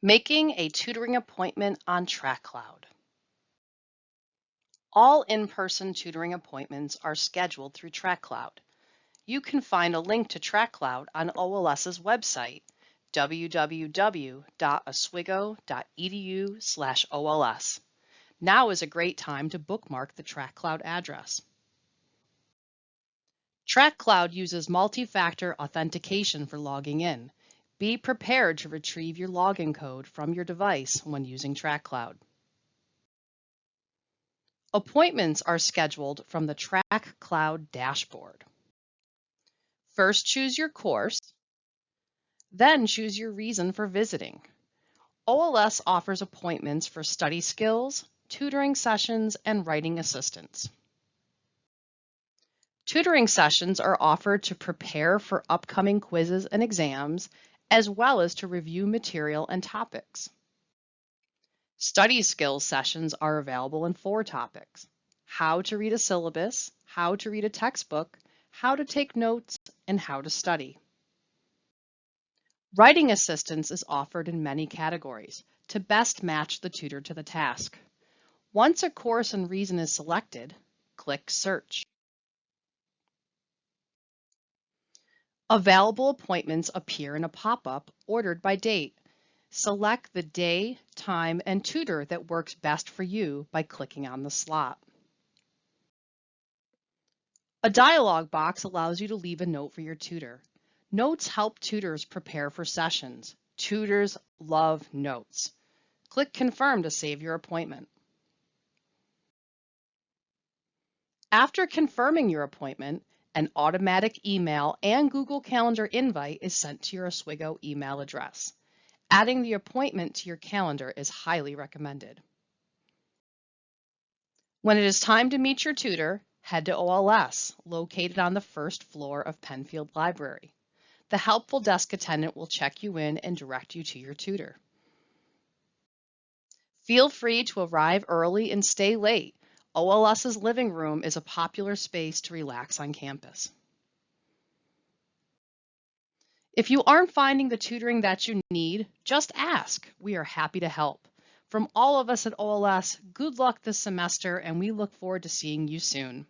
Making a tutoring appointment on TracCloud. All in-person tutoring appointments are scheduled through TracCloud. You can find a link to TracCloud on OLS's website, www.oswego.edu/OLS. Now is a great time to bookmark the TracCloud address. TracCloud uses multi-factor authentication for logging in. Be prepared to retrieve your login code from your device when using TracCloud. Appointments are scheduled from the TracCloud dashboard. First, choose your course, then choose your reason for visiting. OLS offers appointments for study skills, tutoring sessions, and writing assistance. Tutoring sessions are offered to prepare for upcoming quizzes and exams, as well as to review material and topics. Study skills sessions are available in 4 topics: how to read a syllabus, how to read a textbook, how to take notes, and how to study. Writing assistance is offered in many categories to best match the tutor to the task. Once a course and reason is selected, click Search. Available appointments appear in a pop-up ordered by date. Select the day, time, and tutor that works best for you by clicking on the slot. A dialog box allows you to leave a note for your tutor. Notes help tutors prepare for sessions. Tutors love notes. Click Confirm to save your appointment. After confirming your appointment, an automatic email and Google Calendar invite is sent to your Oswego email address. Adding the appointment to your calendar is highly recommended. When it is time to meet your tutor, head to OLS, located on the first floor of Penfield Library. The helpful desk attendant will check you in and direct you to your tutor. Feel free to arrive early and stay late. OLS's living room is a popular space to relax on campus. If you aren't finding the tutoring that you need, just ask. We are happy to help. From all of us at OLS, good luck this semester, and we look forward to seeing you soon.